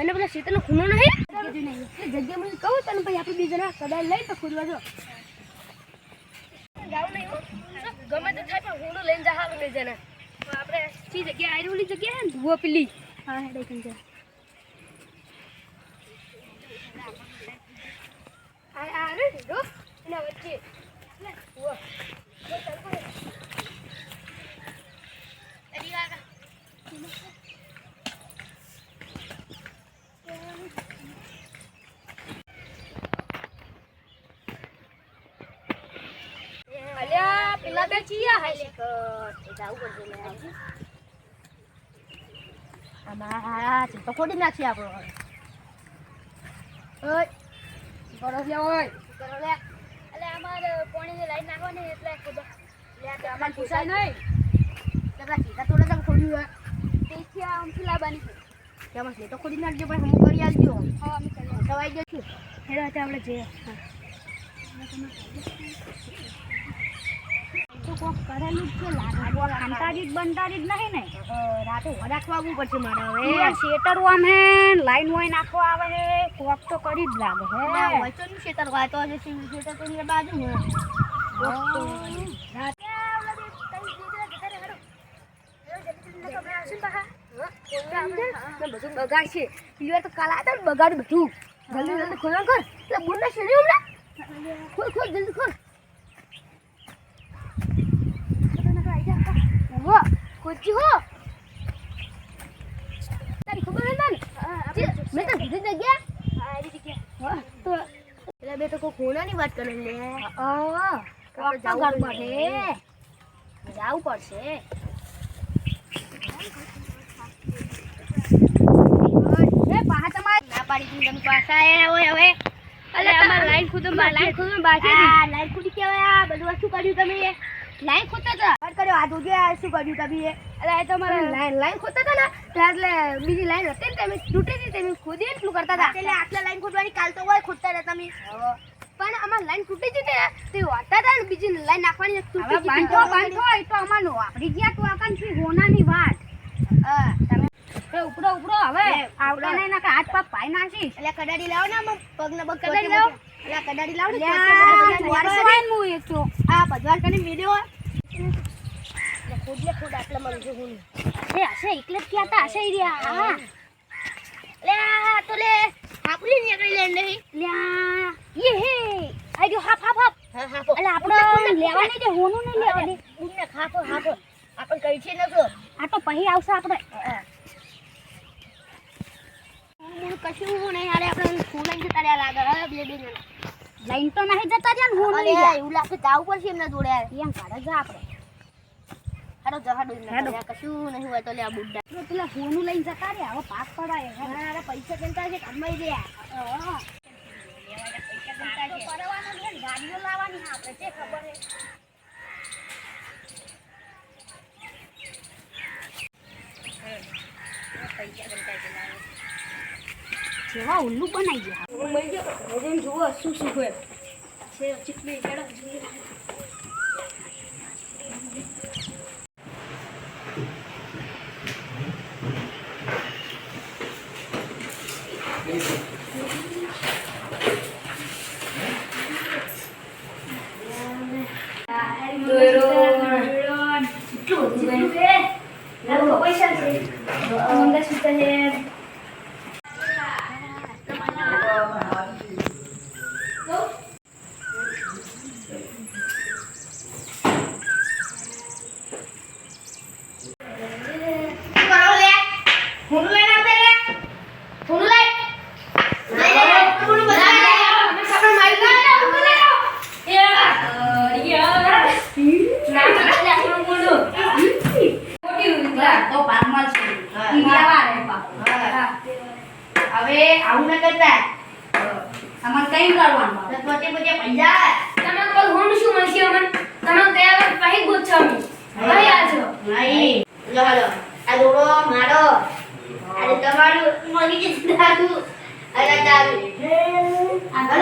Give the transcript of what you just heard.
ભાઈને પેલા શેતરનો ખૂનો નહીં જગ્યા મને કહું તને ભાઈ આપણે 2 જણા કદાચ લઈ તો ખોદવા જો જાવ નહીં ગમે તે થાય પણ હું લઈને જા હાલ લઈ જને આપણે સી જગ્યા આયરોલી જગ્યા હે ને ધુઓ પેલી હા હેડે કઈ જા આ રે દો એના વચ્ચે લે ધુઓ એડી વાગા અલ્યા પેલા બે ચિયા હે લેક એ જાવ પડશે લે અમારા તો ખોડી નાખી આપણો ઓય કરો લે ઓય કરો લે અલે અમાર પાણીની લાઈન નાખવાની એટલે ખોદો લે તો અમાર પૂછાય નહીં કેટલા કીધા થોડા તમ ખોડ્યું તેથી આમ લાવવાની કેમ છે તો ખોડી નાખજો પણ હું કરી આલજો હા અમે કરી સવાઈ જશું હેડો આપણે જઈએ તો કોક કરેલું છે લાગવા અંતાજી બંતાજી નહીં ને રાતે રાખવાનું પડશે મારે હવે શેતર આમ હે લાઈન હોય નાખો આવે હે કોક તો કરી જ લાગે હે વચન શેતર હોય તો જે શેતર તો ની બાજુ હે રાતે બધું બગાડ છે પીવા તો કાલા હતા બગાડ બધું જલ્દી જલ્દી ખોલો કર એટલે બોલ ના શેરી હમણાં ખોલ ખોલ જલ્દી ખોલ કોચી હો તારી ખબર હે મને મેં તો કીધી જગ્યા આરી જગ્યા તો એટલે બે તો કોઈ કોણાની વાત કરે લે જાવું પડશે પાહા તમારે ના પાડી તમે પાછા આયા હોય હવે અલે તમાર લાઈન ખુદમ બાકી લાઈન ખુદી કેવાય આ બધું વસ્તુ કર્યું તમે લાઈન ખોતા હતા વાત કર્યો આ દોજે શું કર્યું તમે એટલે એ તમારે લાઈન ખોતા હતા ને એટલે બીજી લાઈન હતી ને તમે તૂટી હતી તમે ખોદી એટલું કરતા હતા એટલે આટલા લાઈન ખોદવાની કાલ તો હોય ખોદતા હતા તમે પણ અમાર લાઈન તૂટી જતી ને તે વાતા હતા ને બીજી લાઈન નાખવાની તૂટી જતી બાંધો એ તો અમારનો આપડી ગયા તો આકાન થી હોનાની વાત તમે ઉપડો હવે આવડા નહીં ના કે હાથ પગ પાઈ નાખી એટલે કડાડી લાવો ને પગને પગ કડાડી લાવો એટલે કડાડી લાવો ને હું એક તો આ બજવાર કરીને વિડિયો ખોદ આટલા મને જો હું એ હશે એટલે જ ક્યાં તા હશે રહ્યા હા લે તો લે આપલી નીકળી લે નહીં લે યે હે આજો હાફ એટલે આપણે લેવાની જે હોનું નહીં લેવાની બુમને ખાતો આપણે કઈ છે નકો આ તો પછી આવશે આપણે કશું હું નહીં હારે આપણે ફૂલ લઈને જતા રહ્યા લાગે હવે બે લાઈન તો નહીં જતા રહ્યા ને હું નહીં એવું લાગે જાવું પડશે એમને જોડે એમ કાઢે જા આપણે હાડો જહાડો કશું નહીં હોય તો લે આ બુड्ढा પેલા ફોનું લઈને જતા રહ્યા હવે પાક પડાય હારે પૈસા કેન્ટા છે કમાઈ રહ્યા પૈસા કેન્ટા છે પરવાનો છે ગાડીઓ લાવવાની આપણે તે ખબર હે પૈસા કેન્ટા છે જેવા ઉલ્લુ બનાવી ગયા મળી ગયો ભજન જુઓ શું હોય છે ચીકલી ચડો પૈસા છે મંગા સુતા છે હવે આવું ન કરતા અમન કઈ કરવાનું તો પોતે પૈસા તમે કોઈ હોણ શું મળશે અમન તમે કયા પછી ગોછો અમે ભાઈ આજો નહીં લો આ દોડો મારો અરે તમારું મગી જતું અરે દારૂ